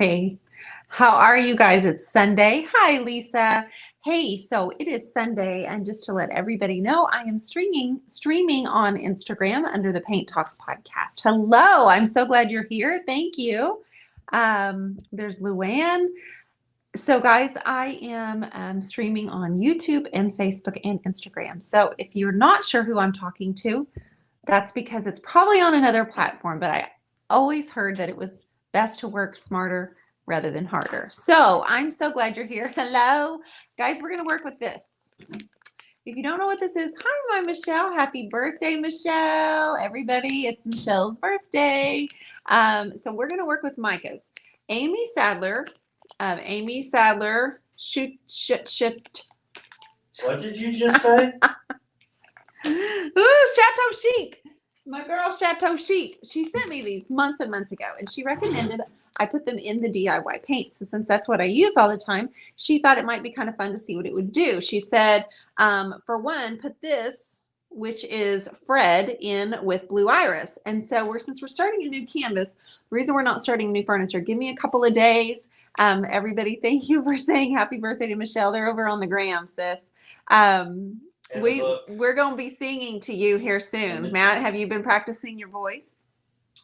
Hey, how are you guys? It's Sunday. Hi, Lisa. Hey, so it is Sunday, and just to let everybody know, I am streaming on Instagram under the Paint Talks podcast. Hello, I'm so glad you're here. Thank you. There's Luann. So, guys, I am streaming on YouTube and Facebook and Instagram. So, if you're not sure who I'm talking to, that's because it's probably on another platform, but I always heard that it was best to work smarter rather than harder. So I'm so glad you're here. Hello, guys, we're going to work with this. If you don't know what this is, hi, my Michelle. Happy birthday, Michelle. Everybody, it's Michelle's birthday. So we're going to work with Mica's. Amy Sadler, shoot. What did you just say? Ooh, Chateau Chic. My girl Chateau Chic. She sent me these months and months ago, and she recommended I put them in the DIY paint. So since that's what I use all the time, she thought it might be kind of fun to see what it would do. She said, for one, put this, which is Fred, in with Blue Iris. And so since we're starting a new canvas, the reason we're not starting new furniture, give me a couple of days. Everybody, thank you for saying happy birthday to Michelle. They're over on the gram, sis. We're going to be singing to you here soon. Matt, have you been practicing your voice?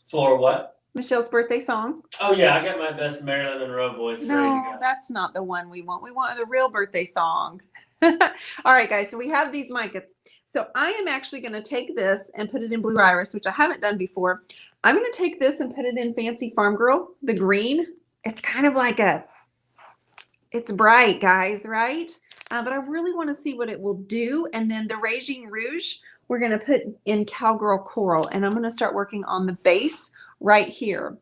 For what? Michelle's birthday song. Oh, yeah. I got my best Marilyn Monroe voice ready to go. That's not the one we want. We want the real birthday song. All right, guys. So we have these Mica. So I am actually going to take this and put it in Blue Iris, which I haven't done before. I'm going to take this and put it in Fancy Farm Girl, the green. It's kind of like it's bright, guys, right? But I really want to see what it will do. And then the Raging Rouge, we're going to put in Cowgirl Coral. And I'm going to start working on the base right here.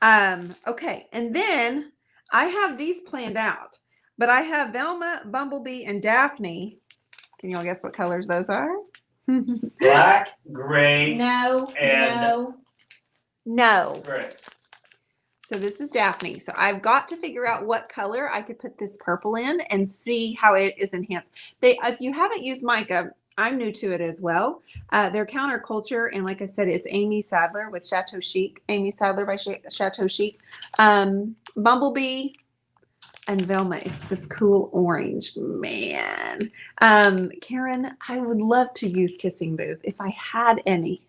Okay. And then I have these planned out. But I have Velma, Bumblebee, and Daphne. Can you all guess what colors those are? Black, gray, no. gray. So this is Daphne. So I've got to figure out what color I could put this purple in and see how it is enhanced. If you haven't used Mica, I'm new to it as well. They're counterculture, and like I said, it's Amy Sadler with Chateau Chic. Amy Sadler by Chateau Chic. Bumblebee and Velma. It's this cool orange, man. Karen, I would love to use Kissing Booth if I had any.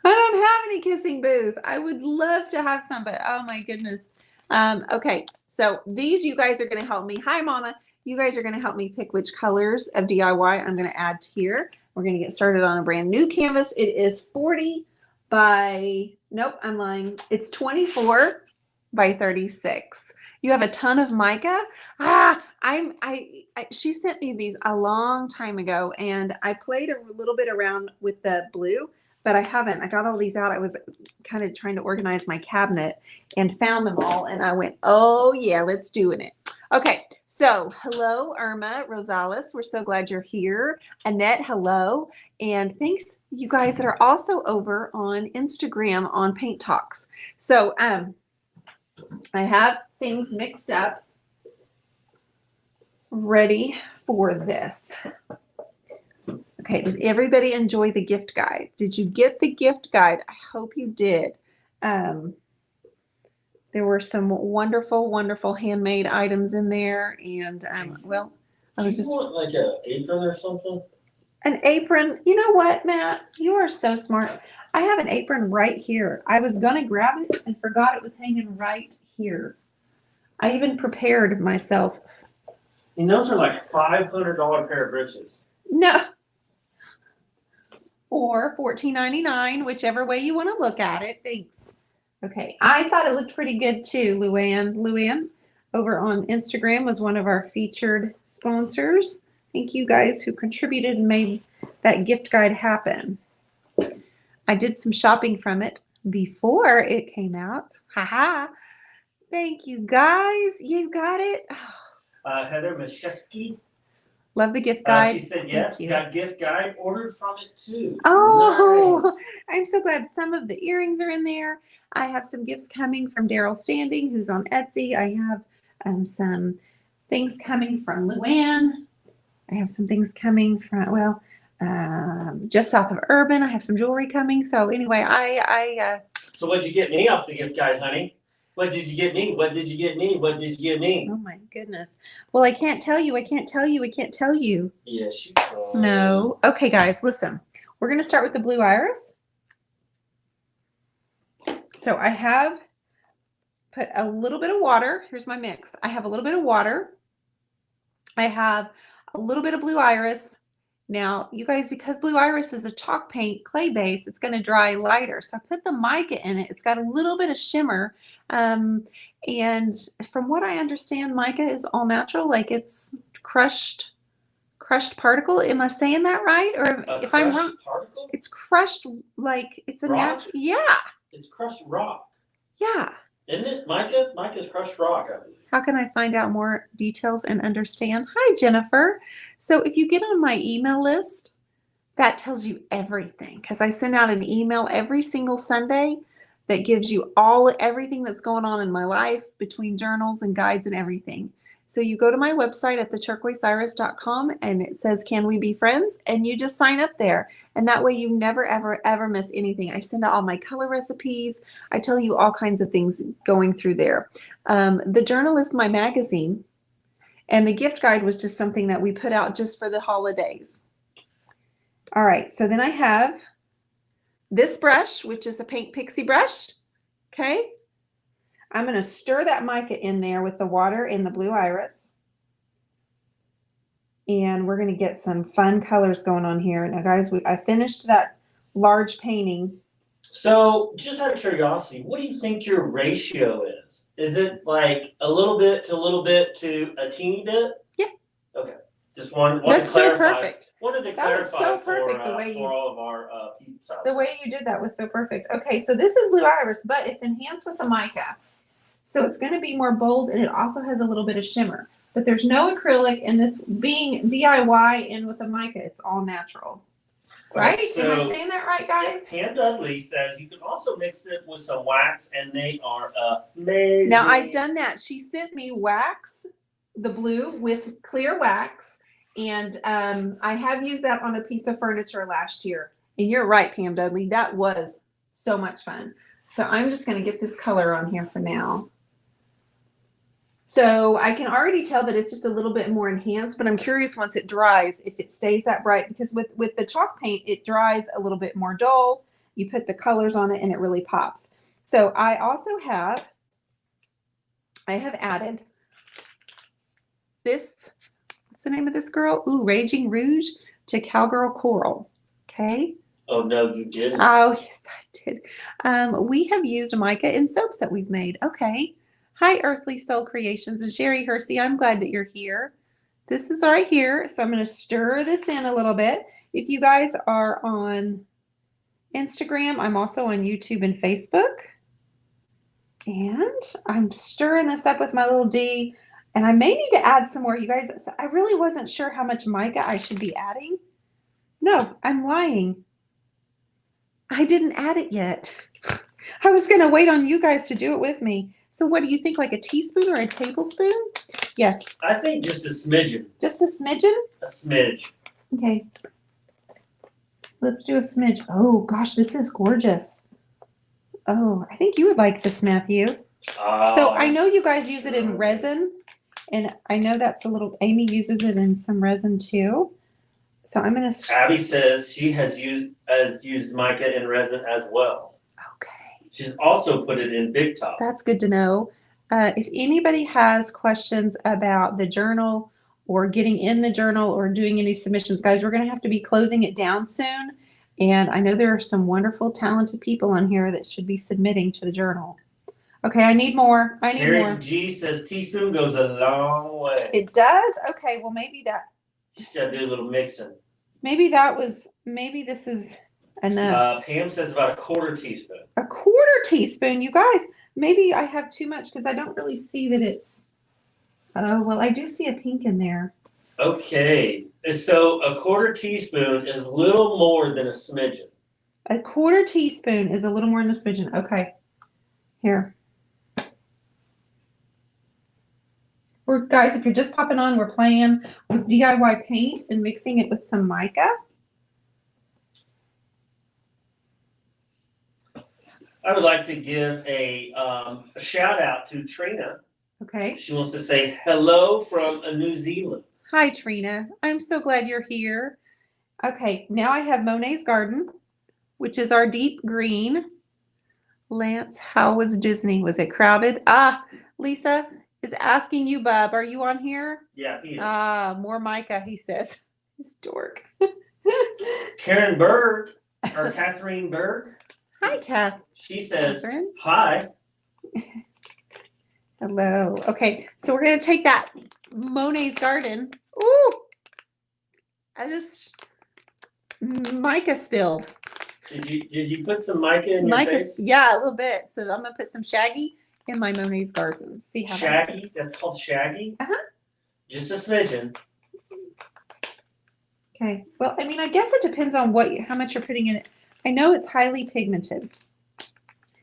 I don't have any Kissing Booth. I would love to have some, but oh my goodness. Okay, so these you guys are going to help me. Hi, Mama. You guys are going to help me pick which colors of DIY I'm going to add here. We're going to get started on a brand new canvas. It is 40 by, nope, I'm lying. It's 24 by 36. You have a ton of Mica. She sent me these a long time ago, and I played a little bit around with the blue, but I haven't. I got all these out. I was kind of trying to organize my cabinet and found them all, and I went, oh yeah, let's do it. Okay, so hello, Irma Rosales. We're so glad you're here. Annette, hello. And thanks, you guys that are also over on Instagram on Paint Talks. So I have things mixed up, ready for this. Okay, did everybody enjoy the gift guide? Did you get the gift guide? I hope you did. There were some wonderful, wonderful handmade items in there. And, well, I was just... You want like an apron or something? An apron? You know what, Matt? You are so smart. I have an apron right here. I was going to grab it and forgot it was hanging right here. I even prepared myself. And those are like $500 pair of breeches. No. Or $14.99, whichever way you want to look at it. Thanks. Okay. I thought it looked pretty good too, Luann. Luann over on Instagram was one of our featured sponsors. Thank you guys who contributed and made that gift guide happen. I did some shopping from it before it came out. Haha. Thank you guys. You got it. Heather Mashevsky. Love the gift guide. She said yes, got gift guide, ordered from it too. Oh, nice. I'm so glad some of the earrings are in there. I have some gifts coming from Daryl Standing, who's on Etsy. I have some things coming from Luann. I have some things coming from, well, just south of Urban. I have some jewelry coming. So anyway, So what'd you get me off the gift guide, honey? What did you get me? What did you get me? What did you get me? Oh my goodness. Well, I can't tell you. I can't tell you. I can't tell you. Yes, you can. No. Okay, guys, listen. We're going to start with the blue iris. So I have put a little bit of water. Here's my mix. I have a little bit of water. I have a little bit of blue iris. Now, you guys, because blue iris is a chalk paint clay base, it's going to dry lighter. So I put the mica in it. It's got a little bit of shimmer. And from what I understand, mica is all natural, like it's crushed particle. Am I saying that right? Or if I'm wrong, particle? it's crushed like it's a natural. Yeah. It's crushed rock. Yeah. Isn't it? Mica? Mica's crushed rock, I believe. How can I find out more details and understand? Hi, Jennifer. So if you get on my email list, that tells you everything because I send out an email every single Sunday that gives you everything that's going on in my life between journals and guides and everything. So you go to my website at theturquoiseiris.com and it says, "Can we be friends?" And you just sign up there. And that way you never, ever, ever miss anything. I send out all my color recipes. I tell you all kinds of things going through there. The journal is my magazine. And the gift guide was just something that we put out just for the holidays. All right, so then I have this brush, which is a Paint Pixie brush. Okay. I'm going to stir that mica in there with the water and the blue iris. And we're going to get some fun colors going on here. Now, guys, I finished that large painting. So, just out of curiosity, what do you think your ratio is? Is it like a little bit to a little bit to a teeny bit? Yeah. Okay. Just one. That's so perfect. Wanted to That was clarify so perfect for, the way for all of our peeps out The there. way you did that was so perfect. Okay, so this is blue iris, but it's enhanced with the mica. So it's going to be more bold, and it also has a little bit of shimmer. But there's no acrylic, and this being DIY and with the mica, it's all natural. Right? So, am I saying that right, guys? Pam Dudley says you can also mix it with some wax, and they are amazing. Now, I've done that. She sent me wax, the blue, with clear wax, and I have used that on a piece of furniture last year. And you're right, Pam Dudley. That was so much fun. So I'm just going to get this color on here for now. So I can already tell that it's just a little bit more enhanced, but I'm curious once it dries if it stays that bright, because with the chalk paint, it dries a little bit more dull. You put the colors on it and it really pops. So I also have, added this, what's the name of this girl? Ooh, Raging Rouge to Cowgirl Coral. Okay. Oh, no, you didn't. Oh, yes, I did. We have used mica in soaps that we've made. Okay. Hi, Earthly Soul Creations and Sherry Hersey. I'm glad that you're here. This is right here. So I'm going to stir this in a little bit. If you guys are on Instagram, I'm also on YouTube and Facebook. And I'm stirring this up with my little D. And I may need to add some more. You guys, I really wasn't sure how much mica I should be adding. No, I'm lying. I didn't add it yet. I was going to wait on you guys to do it with me. So what do you think, like a teaspoon or a tablespoon? Yes. I think just a smidgen. Just a smidgen? A smidge. Okay. Let's do a smidge. Oh, gosh, this is gorgeous. Oh, I think you would like this, Matthew. So I know you guys use it in resin, and I know that's a little, Amy uses it in some resin too. So I'm going to. Abby says she has used mica in resin as well. Okay. She's also put it in Big Top. That's good to know. If anybody has questions about the journal or getting in the journal or doing any submissions, guys, we're going to have to be closing it down soon. And I know there are some wonderful, talented people on here that should be submitting to the journal. Okay, I need more. I need more. G says teaspoon goes a long way. It does? Okay, well, maybe that. Just got to do a little mixing. Maybe this is enough. Pam says about a quarter teaspoon. A quarter teaspoon, you guys. Maybe I have too much because I don't really see that it's. Oh, well, I do see a pink in there. Okay, so a quarter teaspoon is a little more than a smidgen. A quarter teaspoon is a little more than a smidgen. Okay, here. Guys, if you're just popping on, we're playing with DIY paint and mixing it with some mica. I would like to give a shout out to Trina. Okay. She wants to say hello from New Zealand. Hi, Trina. I'm so glad you're here. Okay, now I have Monet's Garden, which is our deep green. Lance, how was Disney? Was it crowded? Ah, Lisa is asking you, Bub. Are you on here? Yeah, he is. Ah, more Mica, he says. He's dork. Karen Berg, or Catherine Berg. Hi, Kath. She says, Catherine. hi. Hello. Okay, so we're going to take that Monet's Garden. Ooh, Mica spilled. Did you put some mica in your face? Yeah, a little bit. So I'm gonna put some Shaggy in my Monet's Garden. See how Shaggy? That's called Shaggy? Uh-huh. Just a smidgen. Okay. Well, I mean, I guess it depends on how much you're putting in it. I know it's highly pigmented.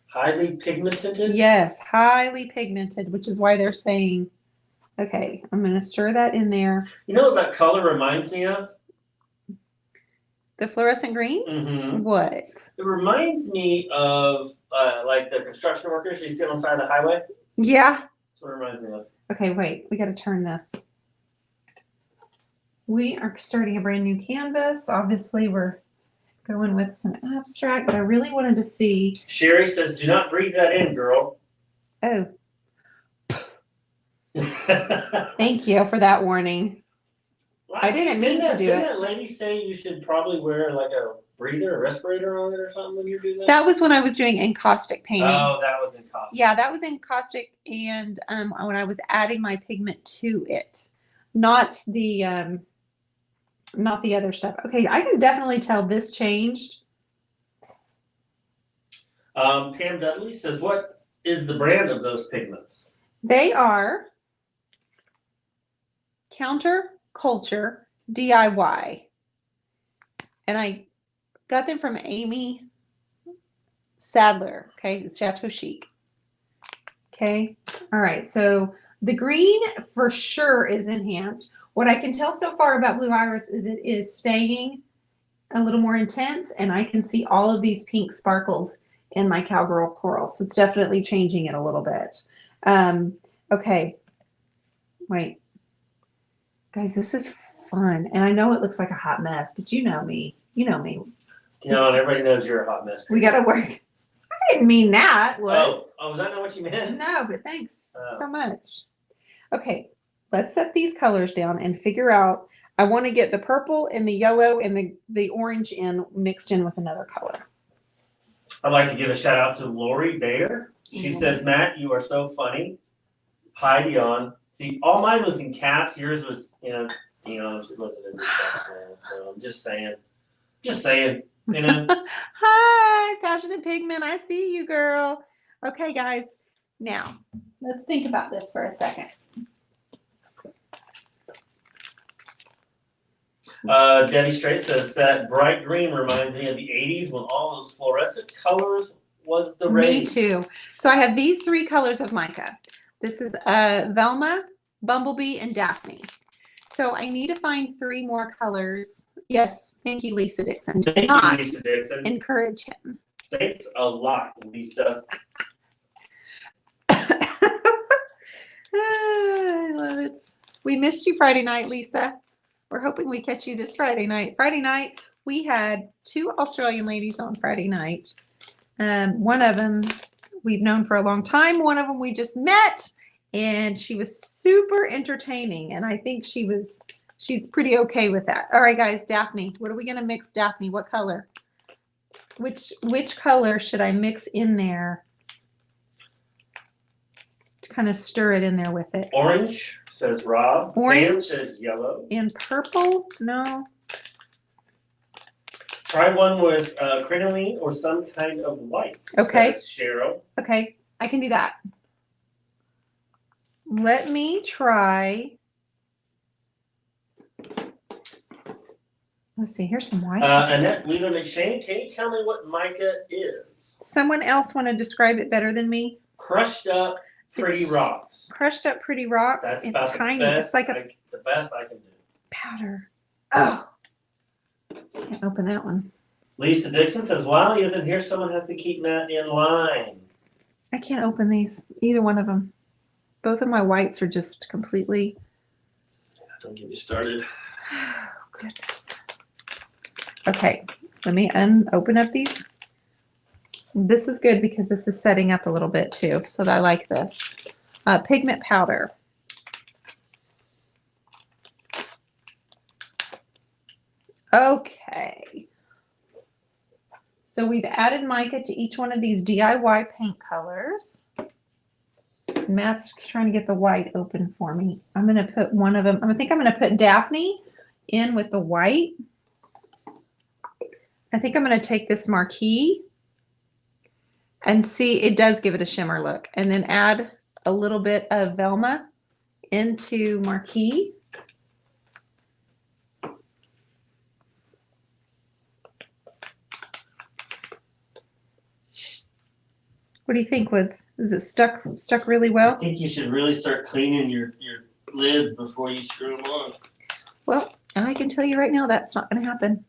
Highly pigmented? Yes, highly pigmented, which is why they're saying, okay, I'm gonna stir that in there. You know what that color reminds me of? The fluorescent green? Mm-hmm. What? It reminds me of like the construction workers you see on the side of the highway. Yeah. That's what it reminds me of. Okay, wait, we got to turn this. We are starting a brand new canvas. Obviously, we're going with some abstract, but I really wanted to see. Sherry says, do not breathe that in, girl. Oh, thank you for that warning. I didn't mean to do it. Didn't that lady say you should probably wear like a breather, a respirator on it or something when you do that? That was when I was doing encaustic painting. Oh, that was encaustic. Yeah, that was encaustic, and when I was adding my pigment to it, not the other stuff. Okay, I can definitely tell this changed. Pam Dudley says, what is the brand of those pigments? They are Counterculture DIY. And I got them from Amy Sadler. Okay, it's Chateau Chic. Okay, all right. So the green for sure is enhanced. What I can tell so far about Blue Iris is it is staying a little more intense, and I can see all of these pink sparkles in my Cowgirl Coral. So it's definitely changing it a little bit. Okay, wait. Guys, this is fun. And I know it looks like a hot mess, but you know me. You know me. You know, and everybody knows you're a hot mess. We got to work. I didn't mean that. What? Oh, is that not what you meant? No, but thanks so much. Okay, let's set these colors down and figure out. I want to get the purple and the yellow and the orange mixed in with another color. I'd like to give a shout out to Lori Bayer. She says, Matt, you are so funny. Hi, Dion. See, all mine was in caps. Yours was, Dion, she wasn't in the caps, so I'm just saying, Hi, Passionate Pigment. I see you, girl. Okay, guys. Now, let's think about this for a second. Debbie Strait says that bright green reminds me of the 80s when all those fluorescent colors was the rage. Me too. So I have these three colors of mica. This is Velma, Bumblebee, and Daphne. So I need to find three more colors. Yes, thank you, Lisa Dixon. Do not Lisa Dixon. Encourage him. Thanks a lot, Lisa. I love it. We missed you Friday night, Lisa. We're hoping we catch you this Friday night. Friday night, we had two Australian ladies on Friday night. One of them we've known for a long time. One of them we just met, and she was super entertaining. And I think she's pretty okay with that. All right, guys, Daphne, what are we going to mix, Daphne? What color? Which color should I mix in there to kind of stir it in there with it? Orange, says Rob. Orange. Pam says yellow. And purple? No. Try one with crinoline or some kind of white. Okay. Says Cheryl. Okay, I can do that. Let me try. Let's see, here's some white. Annette Weaver McShane, can you tell me what mica is? Someone else want to describe it better than me? Crushed up pretty rocks. Crushed up pretty rocks. That's and about tiny. the best It's like the best I can do. powder. Oh, can't open that one. Lisa Dixon says, while he isn't here, someone has to keep Matt in line. I can't open these, either one of them. Both of my whites are just completely. Don't get me started. Oh, goodness. Okay, let me open up these. This is good because this is setting up a little bit too, so I like this. Pigment powder. Okay. So we've added mica to each one of these DIY paint colors. Matt's trying to get the white open for me. I'm going to put one of them. I think I'm going to put Daphne in with the white. I think I'm going to take this marquee and see, it does give it a shimmer look. And then add a little bit of Velma into marquee. What do you think, Woods? Is it stuck really I well? think you should really start cleaning your lids before you screw them on. Well, I can tell you right now that's not going to happen.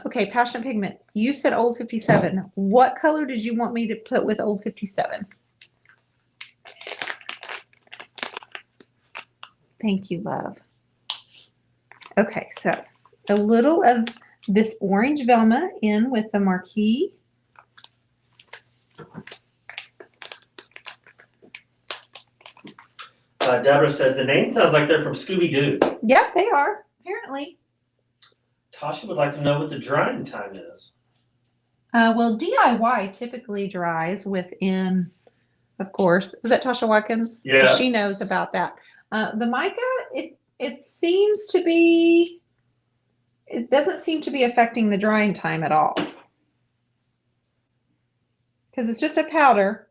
Okay, Passion Pigment. You said Old 57. What color did you want me to put with Old 57? Thank you, love. Okay, so a little of this orange Velma in with the marquee. Deborah says the name sounds like they're from Scooby-Doo. Yep, they are, apparently. Tasha would like to know what the drying time is. Well, DIY typically dries within, of course, was that Tasha Watkins? Yeah. So she knows about that. The mica, it seems to be, it doesn't seem to be affecting the drying time at all. Because it's just a powder.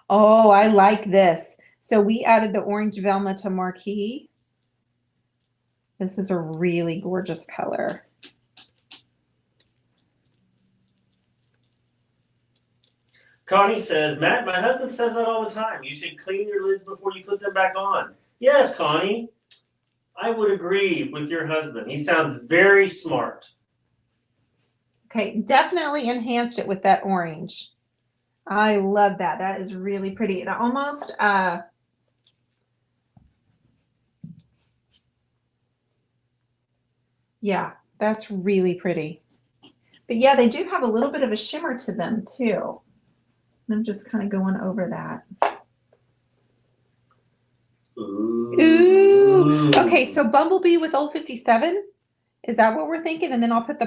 Oh, I like this. So we added the orange Velma to marquee. This is a really gorgeous color. Connie says, Matt, my husband says that all the time. You should clean your lids before you put them back on. Yes, Connie. I would agree with your husband. He sounds very smart. Okay, definitely enhanced it with that orange. I love that. That is really pretty. It almost, yeah, that's really pretty. But yeah, they do have a little bit of a shimmer to them too. I'm just kind of going over that. Ooh. Okay, so Bumblebee with Old 57. Is that what we're thinking? And then I'll put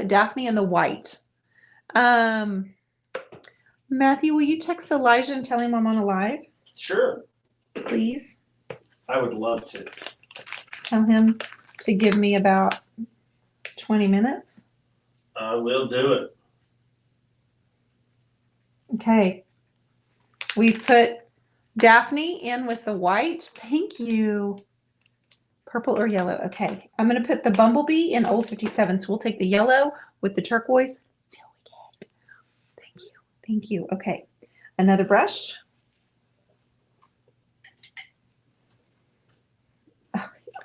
Daphne in the white. Matthew, will you text Elijah and tell him I'm on a live? Sure. Please. I would love to. Tell him to give me about 20 minutes. I will do it. Okay. We put Daphne in with the white. Thank you. Purple or yellow. Okay. I'm going to put the Bumblebee in Old 57. So we'll take the yellow with the turquoise. See what we get. Thank you. Thank you. Okay. Another brush.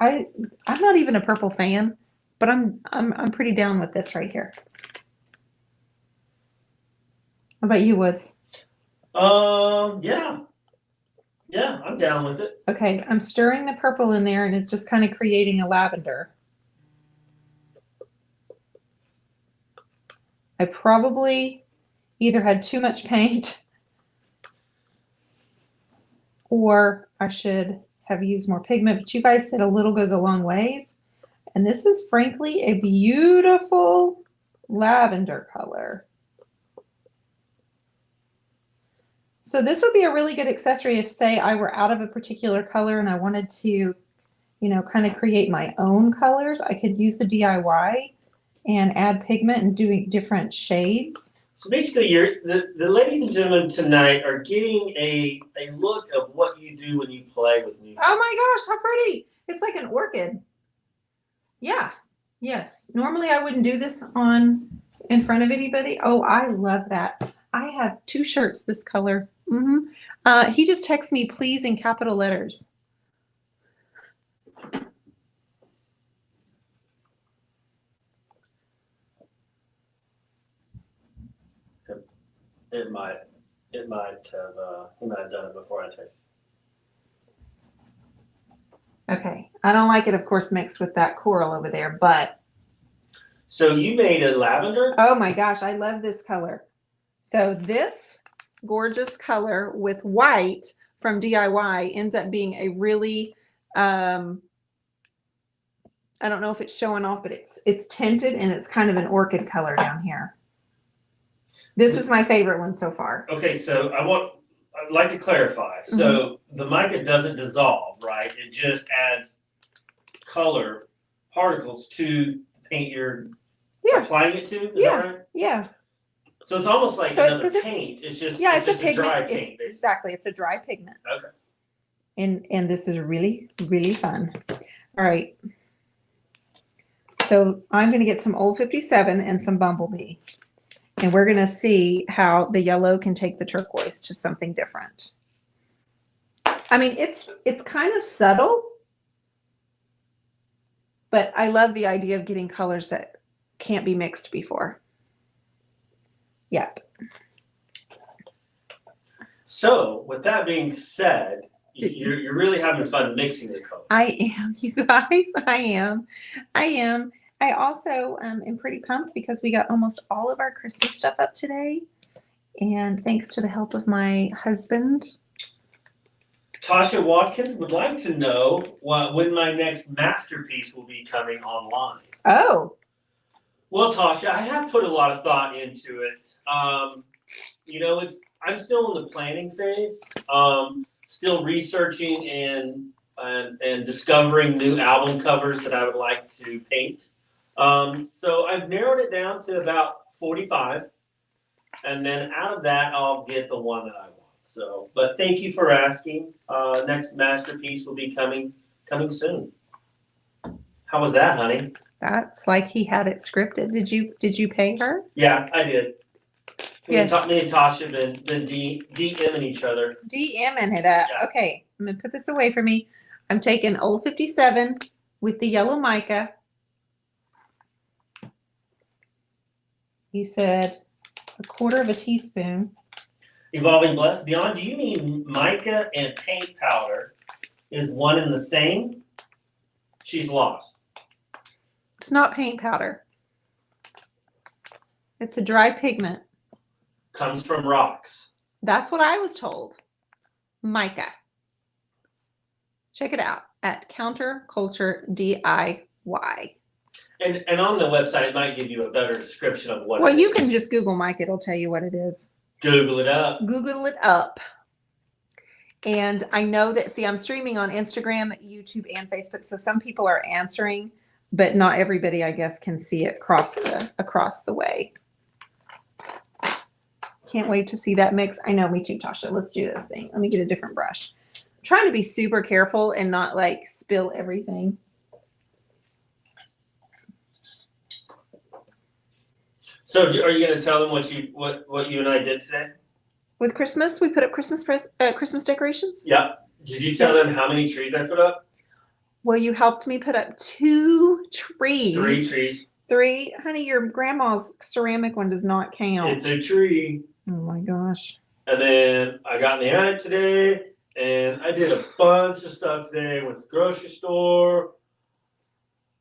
I'm not even a purple fan, but I'm pretty down with this right here. How about you, Woods? Yeah. Yeah, I'm down with it. Okay, I'm stirring the purple in there and it's just kind of creating a lavender. I probably either had too much paint or I should have used more pigment, but you guys said a little goes a long ways. And this is frankly a beautiful lavender color. So this would be a really good accessory if, say, I were out of a particular color and I wanted to, you know, kind of create my own colors. I could use the DIY and add pigment and doing different shades. So basically, the ladies and gentlemen tonight are getting a look of what you do when you play with me. Oh my gosh, how pretty. It's like an orchid. Yeah, yes. Normally I wouldn't do this in front of anybody. Oh, I love that. I have 2 shirts this color. He just texted me, please, in capital letters. it might have, he might have done it before I tasted. Okay. I don't like it, of course, mixed with that coral over there, but So you made a lavender? oh my gosh, I love this color. So this gorgeous color with white from DIY ends up being a really, I don't know if it's showing off, but it's tinted and it's kind of an orchid color down here. This is my favorite one so far. Okay, so I'd like to clarify. So the mica doesn't dissolve, right? It just adds color particles to the paint you're applying it to. Is that right? Yeah. So it's almost like another paint. It's just it's just a pigment. dry paint. Exactly, it's a dry pigment. Okay. And this is really, really fun. All right. So I'm going to get some Old 57 and some Bumblebee. And we're going to see how the yellow can take the turquoise to something different. I mean, it's kind of subtle, but I love the idea of getting colors that can't be mixed before. Yep. So with that being said, you're really having fun mixing the colors. I am, you guys. I am. I also am pretty pumped because we got almost all of our Christmas stuff up today. And thanks to the help of my husband. Tasha Watkins would like to know when my next masterpiece will be coming online. Oh. Well, Tasha, I have put a lot of thought into it. You know, I'm still in the planning phase. Still researching and discovering new album covers that I would like to paint. So I've narrowed it down to about 45, and then out of that, I'll get the one that I want. So, but thank you for asking. Next masterpiece will be coming soon. How was that, honey? That's like he had it scripted. Did you pay her? Yeah, I did. Yes. Me and Tasha have been DMing each other. DMing it up. Yeah. Okay, I'm gonna put this away for me. I'm taking Old 57 with the yellow mica. You said a quarter of a teaspoon. Evolving Bless. Beyond, do you mean mica and paint powder is one and the same? She's lost. It's not paint powder. It's a dry pigment. Comes from rocks. That's what I was told. Mica. Check it out at Counterculture DIY. And on the website, it might give you a better description of what. Well, you can just Google mica. It'll tell you what it is. Google it up. Google it up. And I know that, see, I'm streaming on Instagram, YouTube, and Facebook. So some people are answering, but not everybody, I guess, can see it across the way. Can't wait to see that mix. I know, me too, Tasha. Let's do this thing. Let me get a different brush. I'm trying to be super careful and not like spill everything. So are you going to tell them what you and I did today? With Christmas, we put up Christmas decorations. Yeah. Did you tell them how many trees I put up? Well, you helped me put up 2 trees. 3 trees. 3, honey. Your grandma's ceramic one does not count. It's a tree. Oh my gosh. And then I got in the attic today, and I did a bunch of stuff today. Went to the grocery store.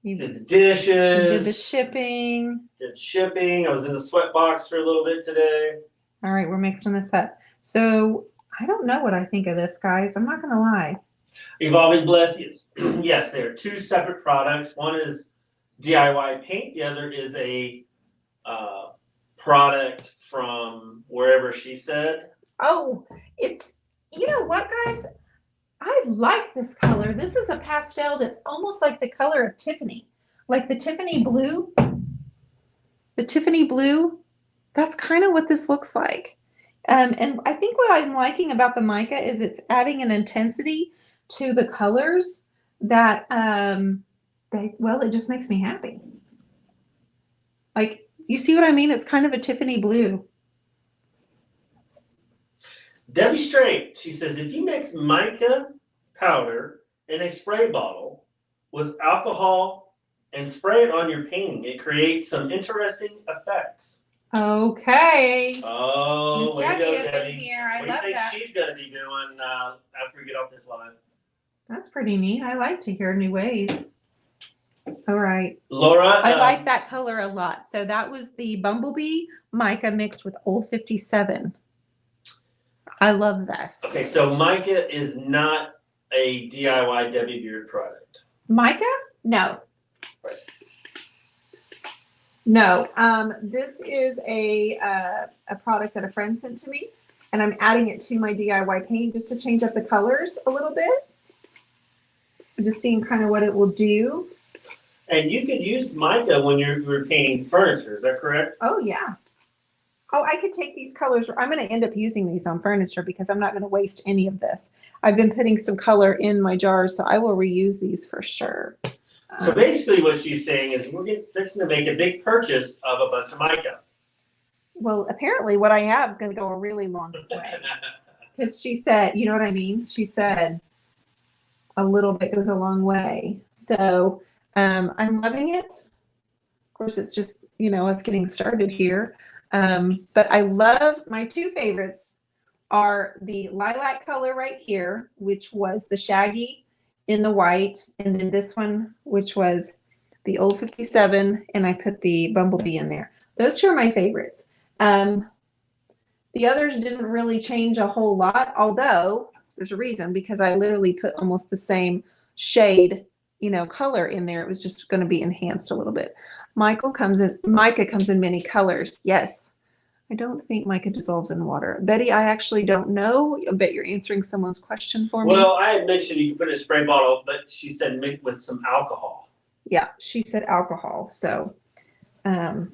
You did the dishes. did the shipping. Did shipping. I was in the sweat box for a little bit today. All right, we're mixing this up. So I don't know what I think of this, guys. I'm not gonna lie. Evolving Bless. Yes, they are 2 separate products. One is DIY paint. The other is a product from wherever she said. Oh, it's, you know what, guys? I like this color. This is a pastel that's almost like the color of Tiffany. Like the Tiffany blue. The Tiffany blue. That's kind of what this looks like. And I think what I'm liking about the mica is it's adding an intensity to the colors that, well, it just makes me happy. Like, you see what I mean? It's kind of a Tiffany blue. Debbie Straight, she says, if you mix mica powder in a spray bottle with alcohol and spray it on your painting, it creates some interesting effects. Okay. Oh, way to go, Debbie up in Debbie. here. I What do you love think that. she's going to be doing after we get off this live? That's pretty neat. I like to hear new ways. All right. Laura, I like that color a lot. So that was the Bumblebee Mica mixed with Old 57. I love this. Okay, so Mica is not a DIY Debbie Beard product. Mica? No. Right. No. This is a product that a friend sent to me, and I'm adding it to my DIY paint just to change up the colors a little bit. I'm just seeing kind of what it will do. And you could use Mica when you're painting furniture, is that correct? Oh, yeah. Oh, I could take these colors. I'm going to end up using these on furniture because I'm not going to waste any of this. I've been putting some color in my jars, so I will reuse these for sure. So basically what she's saying is we're fixing to make a big purchase of a bunch of Mica. Well, apparently what I have is going to go a really long way. Because she said, you know what I mean? She said a little bit goes a long way. So I'm loving it. Of course, it's just, us getting started here. But I love my two favorites are the lilac color right here, which was the shaggy in the white, and then this one, which was the Old 57, and I put the Bumblebee in there. Those two are my favorites. The others didn't really change a whole lot, although there's a reason, because I literally put almost the same shade, color in there. It was just going to be enhanced a little bit. Mica comes in many colors. Yes. I don't think Mica dissolves in water. Betty, I actually don't know. I bet you're answering someone's question for me. Well, I had mentioned you can put it in a spray bottle, but she said mix with some alcohol. Yeah, she said alcohol. So, okay,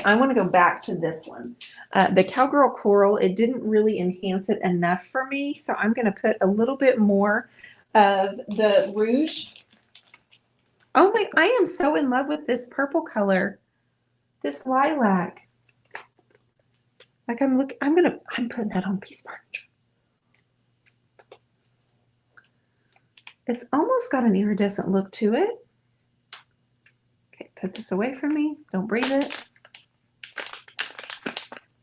I want to go back to this one. The Cowgirl Coral, it didn't really enhance it enough for me. So I'm going to put a little bit more of the Rouge. Oh my, I am so in love with this purple color. This lilac. Like I'm putting that on piece furniture. It's almost got an iridescent look to it. Okay, put this away from me. Don't breathe it.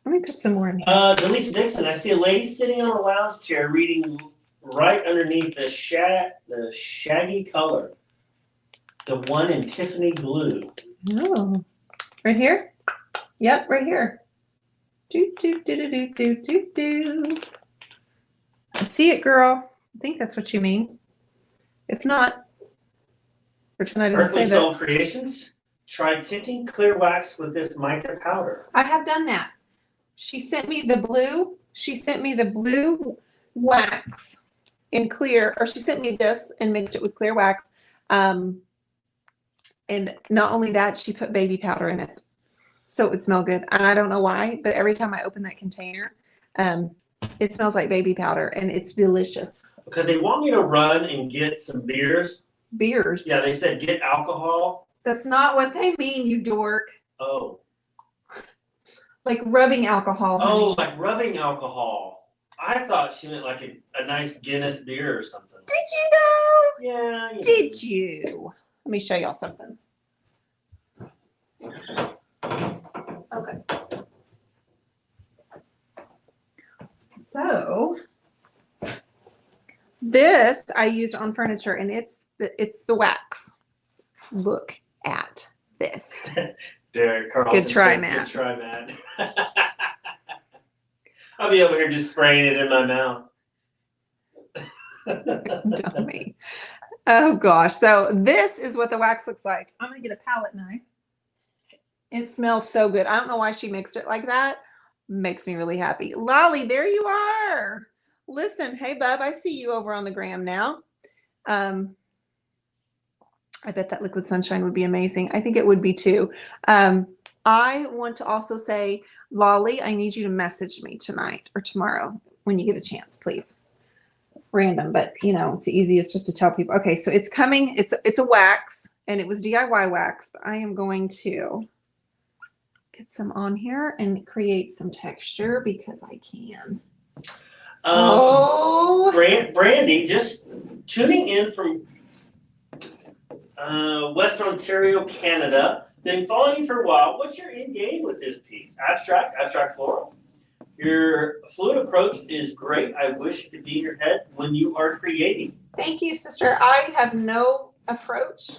Let me put some more in here. Delisa Dixon, I see a lady sitting on a lounge chair reading right underneath the shaggy color. The one in Tiffany blue. Oh. Right here? Yep, right here. Do, do, do, do, do, do, do. I see it, girl. I think that's what you mean. If not, pretend I didn't Earthly say Soul that. Creations, try tinting clear wax with this mica powder. I have done that. She sent me the blue. She sent me the blue wax in clear, or she sent me this and mixed it with clear wax. And not only that, she put baby powder in it. So it would smell good. And I don't know why, but every time I open that container, it smells like baby powder and it's delicious. Okay, they want me to run and get some beers. Beers? Yeah, they said get alcohol. That's not what they mean, you dork. Oh. Like rubbing alcohol. Honey. Oh, like rubbing alcohol. I thought she meant like a nice Guinness beer or something. Did you though? Yeah. Did you? Let me show y'all something. Okay. So this I used on furniture, and it's the wax. Look at this. Derek Carlson Good try, says, Matt. Good try, Matt. I'll be over here just spraying it in my mouth. Dummy. Oh gosh. So this is what the wax looks like. I'm gonna get a palette knife. It smells so good. I don't know why she mixed it like that. Makes me really happy. Lolly, there you are. Listen, hey bub, I see you over on the gram now. I bet that liquid sunshine would be amazing. I think it would be too. I want to also say, Lolly, I need you to message me tonight or tomorrow when you get a chance, please. Random, but it's the easiest just to tell people. Okay, so it's coming. It's a wax, and it was DIY wax, but I am going to get some on here and create some texture because I can. Brandy, just tuning in from West Ontario, Canada. Been following you for a while. What's your end game with this piece? Abstract floral. Your fluid approach is great. I wish it could be in your head when you are creating. Thank you, sister. I have no approach.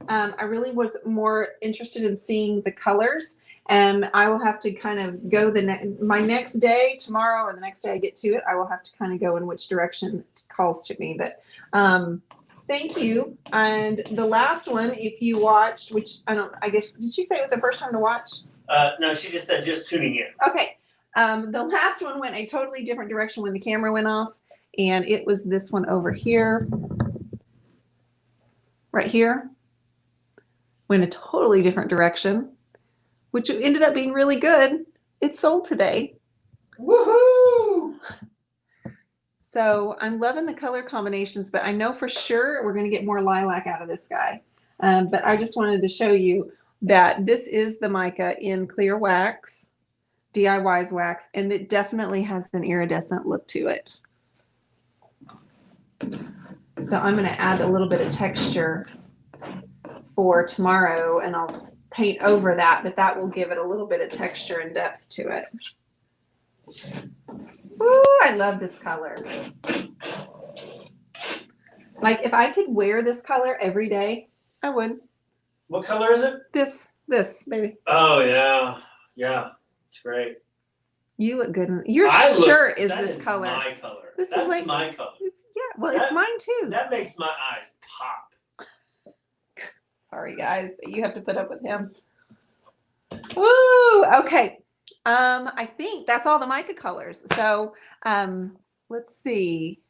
I really was more interested in seeing the colors, and I will have to kind of go my next day, tomorrow, or the next day I get to it. I will have to kind of go in which direction it calls to me. But thank you. And the last one, if you watched, which I guess did she say it was the first time to watch? No, she just said just tuning in. Okay. The last one went a totally different direction when the camera went off, and it was this one over here. Right here. Went a totally different direction, which ended up being really good. It sold today. Woohoo! So I'm loving the color combinations, but I know for sure we're going to get more lilac out of this guy. But I just wanted to show you that this is the mica in clear wax, DIY's wax, and it definitely has an iridescent look to it. So I'm going to add a little bit of texture for tomorrow, and I'll paint over that, but that will give it a little bit of texture and depth to it. Ooh, I love this color. Like if I could wear this color every day, I would. What color is it? This, baby. Oh yeah, yeah, it's great. You look good. Your shirt is this color. My color. That's like, my color. It's mine too. That makes my eyes pop. Sorry, guys, you have to put up with him. Woo! Okay. I think that's all the mica colors. So, let's see.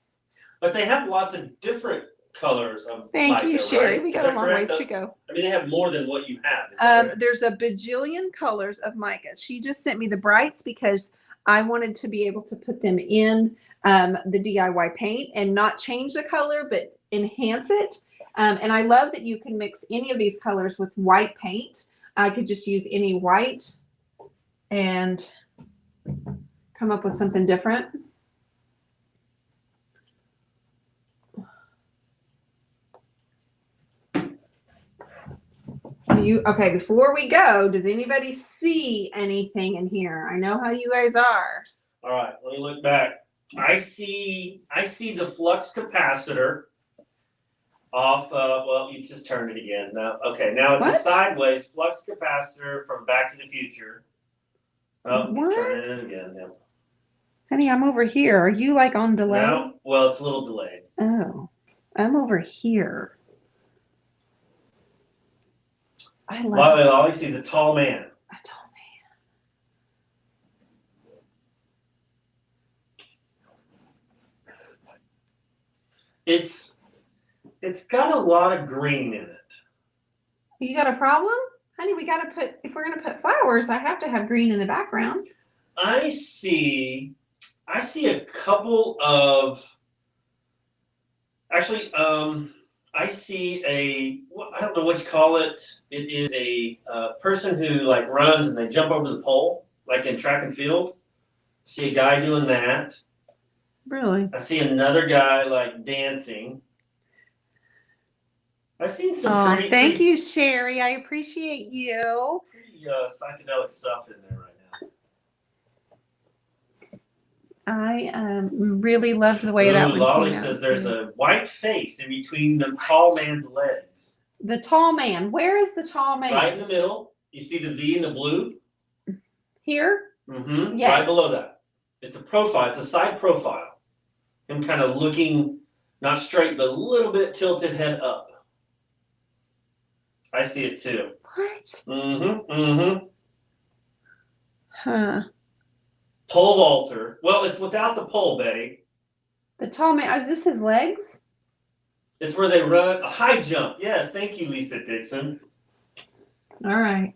But they have lots of different colors of Thank mica, you, Sherry. right? We got a long ways to go. I mean, they have more than what you have. Is that right? There's a bajillion colors of mica. She just sent me the brights because I wanted to be able to put them in the DIY paint and not change the color, but enhance it. And I love that you can mix any of these colors with white paint. I could just use any white and come up with something different. Okay, before we go, does anybody see anything in here? I know how you guys are. All right, let me look back. I see the flux capacitor off, well, you just turned it again. Now, okay, now it's a sideways flux capacitor from Back to the Future. Oh, turn it in again. Yeah. Honey, I'm over here. Are you like on delay? No, well, it's a little delayed. Oh, I'm over here. I love Well, all he sees is a tall man. a tall man. It's got a lot of green in it. You got a problem? Honey, if we're gonna put flowers, I have to have green in the background. I see a couple of, actually, I see I don't know what you call it. It is a person who like runs and they jump over the pole, like in track and field. I see a guy doing that. Really? I see another guy like dancing. I've seen some pretty. Thank you, Sherry. I appreciate you. Pretty psychedelic stuff in there right now. I really loved the way that one Lolly came out. says there's a white face in between the tall man's legs. The tall man. Where is the tall man? Right in the middle. You see the V in the blue? Here? Mm-hmm. Yes. Right below that. It's a profile. It's a side profile. Him kind of looking, not straight, but a little bit tilted head up. I see it too. What? Mm-hmm. Mm-hmm. Huh. Pole vaulter. Well, it's without the pole, Betty. The tall man. Is this his legs? It's where they run a high jump. Yes, thank you, Lisa Dixon. All right.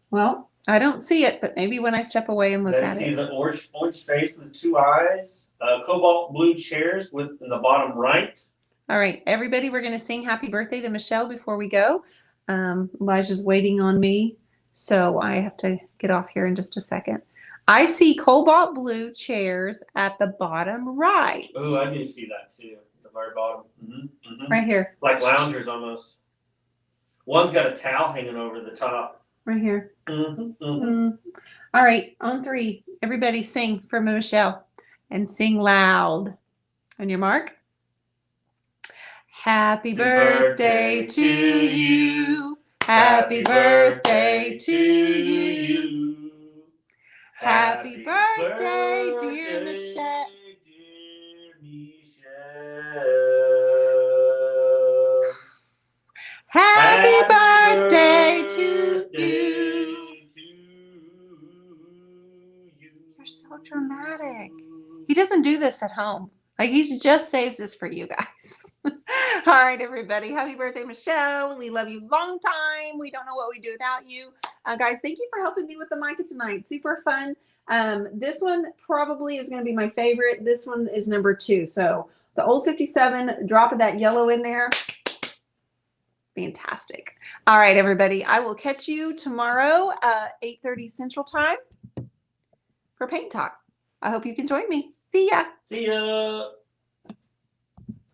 Well, I don't see it, but maybe when I step away and look Betty at sees it. an orange face with 2 eyes. Cobalt blue chairs in the bottom right. All right, everybody, we're going to sing happy birthday to Michelle before we go. Elijah's waiting on me, so I have to get off here in just a second. I see cobalt blue chairs at the bottom right. Oh, I do see that too. At the very bottom. Mm-hmm. Mm-hmm. Right here. Like loungers almost. One's got a towel hanging over the top. Right here. Mm-hmm, mm-hmm. All right, on 3. Everybody sing for Michelle and sing loud. On your mark. Happy birthday to you. Happy birthday to you. Happy birthday, dear Michelle. Dear Michelle. Happy birthday to you. You're so dramatic. He doesn't do this at home. Like, he just saves this for you guys. All right, everybody. Happy birthday, Michelle. We love you long time. We don't know what we'd do without you. Guys, thank you for helping me with the Mica tonight. Super fun. This one probably is going to be my favorite. This one is number 2. So the old 57, drop of that yellow in there. Fantastic. All right, everybody. I will catch you tomorrow, 8:30 Central Time for Paint Talk. I hope you can join me. See ya. See ya.